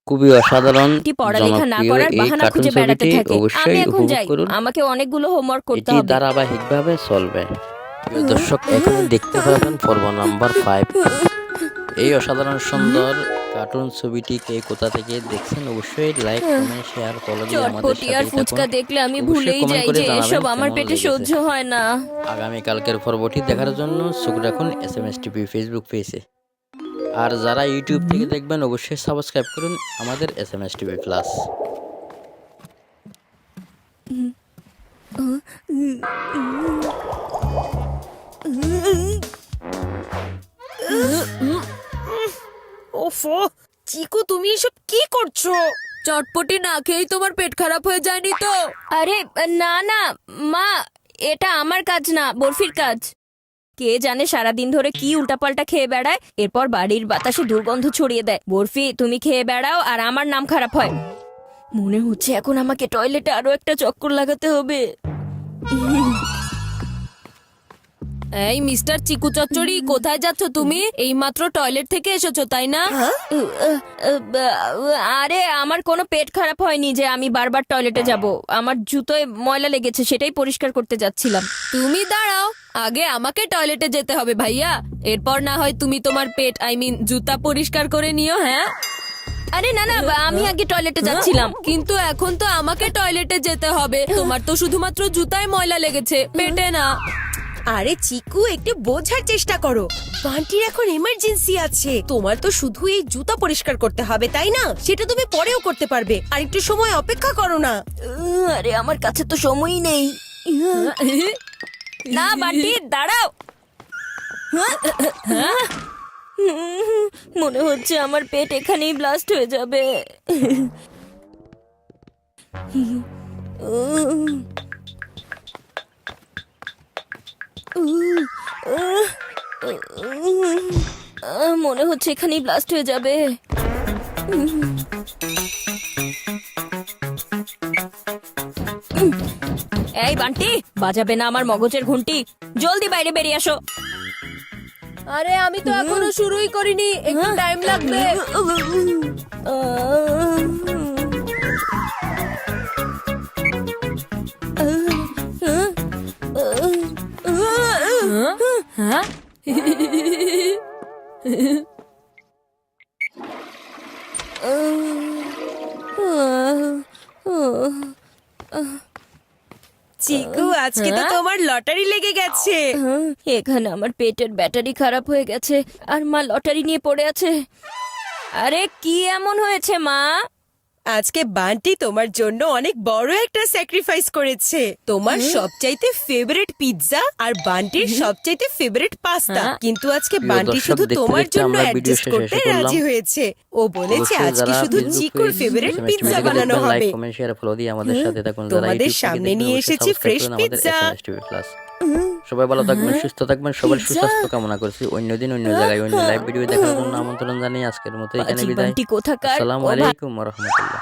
খুবই অসাধারণ, এটি পড়ালেখা না জনপ্রিয় করার এই বাহানা কার্টুন খুঁজে বেড়াতে ছবিটি থাকে। আমি অবশ্যই এখন উপভোগ যাই, করুন। আমাকে অনেকগুলো হোমওয়ার্ক করতে এটি হবে। ধারাবাহিকভাবে চলবে। প্রিয় দর্শক, এখনই দেখতে পারবেন পর্ব নাম্বার 5। এই অসাধারণ সুন্দর কার্টুন ছবিটি কে কোথা থেকে দেখছেন অবশ্যই লাইক, কমেন্ট, শেয়ার, ফলো দিয়ে আমাদের চটপটি আর সাথেই থাকুন। ফুচকা দেখলে আমি অবশ্যই ভুলেই কমেন্ট যাই করে যে জানাবেন এসব আমার কেমন পেটে লেগেছে। সহ্য হয় না। আগামী কালকের পর্বটি দেখার জন্য চোখ রাখুন SMS টিভি ফেসবুক পেজে। আর যারা ইউটিউব থেকে দেখবেন অবশ্যই সাবস্ক্রাইব করুন আমাদের SMS টিভি প্লাস। ওফো, চিকু তুমি এসব কি করছো? চটপটি না খেয়েই তোমার পেট খারাপ হয়ে যায়নি তো? আরে না না মা, এটা আমার কাজ না, বরফির কাজ। কে জানে সারাদিন ধরে কি উল্টাপাল্টা খেয়ে বেড়ায়, এরপর বাড়ির বাতাসে দুর্গন্ধ ছড়িয়ে দেয়। বরফি, তুমি খেয়ে বেড়াও আর আমার নাম খারাপ হয়। মনে হচ্ছে এখন আমাকে টয়লেটে আরো একটা চক্কর লাগাতে হবে। এই মিস্টার চিকু চচ্চড়ি, কোথায় যাচ্ছ তুমি? এইমাত্র টয়লেট থেকে এসেছো তাই না? আরে আমার কোনো পেট খারাপ হয়নি যে আমি বারবার টয়লেটে যাব। আমার জুতোয় ময়লা লেগেছে, সেটাই পরিষ্কার করতে যাচ্ছিলাম। তুমি দাঁড়াও, আগে আমাকে টয়লেটে যেতে হবে ভাইয়া, এরপর না হয় তুমি তোমার পেট জুতা পরিষ্কার করে নিও। হ্যাঁ, আরে না না, আমি আগে টয়লেটে যাচ্ছিলাম। কিন্তু এখন তো আমাকে টয়লেটে যেতে হবে, তোমার তো শুধুমাত্র জুতায় ময়লা লেগেছে, পেটে না। আরে চিকু, একটু বোঝার চেষ্টা করো। বান্টির এখন এমার্জেন্সি আছে, তোমার তো শুধু এই জুতা পরিষ্কার করতে হবে তাই না? সেটা তুমি পরেও করতে পারবে, আর একটু সময় অপেক্ষা করো না। আরে আমার কাছে তো সময়ই নেই। না বান্টি, দাঁড়াও। মনে হচ্ছে আমার পেট এখানেই ব্লাস্ট হয়ে যাবে। মনে হচ্ছে এখানেই ব্লাস্ট হয়ে যাবে। এই বান্টি, বাজাবে না আমার মগজের ঘন্টি। জলদি বাইরে বেরিয়ে আসো। আরে আমি তো এখনো শুরুই করিনি, একটু টাইম লাগবে। হ্যাঁ, চিকু, আজকে তো তোমার লটারি লেগে গেছে। এখানে আমার পেটের ব্যাটারি খারাপ হয়ে গেছে আর মা লটারি নিয়ে পড়ে আছে। আরে কি এমন হয়েছে মা? আজকে বান্টি তোমার জন্য অনেক বড় একটা স্যাক্রিফাইস করেছে। তোমার সবচাইতে ফেভারিট পিৎজা আর বান্টির সবচাইতে ফেভারিট পাস্তা, কিন্তু আজকে প্রিয় বান্টি দর্শক, শুধু দেখতে তোমার দেখতে জন্য আমরা ভিডিও অ্যাডজাস্ট শেষে করতে এসে রাজি পড়লাম। হয়েছে। ও বলেছে অবশ্যই আজকে যারা শুধু ফেসবুক চিকুর page, favourite SMS pizza TV বানানো দেখবেন, লাইক, হবে। কমেন্ট, শেয়ার, ফলো দিয়ে আমাদের সাথে থাকুন। যারা তোমাদের ইউটিউব থেকে সামনে দেখবেন নিয়ে অবশ্যই এসেছি সাবস্ক্রাইব ফ্রেশ করুন আমাদের পিৎজা। SMS TV plus. সবাই ভালো থাকবেন, সুস্থ থাকবেন, সবার সুস্বাস্থ্য কামনা করছি। অন্য দিন অন্য জায়গায় অন্য লাইভ ভিডিও দেখার জন্য আমন্ত্রণ জানিয়ে আজকের মতো এখানে বাজি বিদায়। বান্টি কোথাকার। আসসালামু ও আলাইকুম ওয়া রাহমাতুল্লাহ।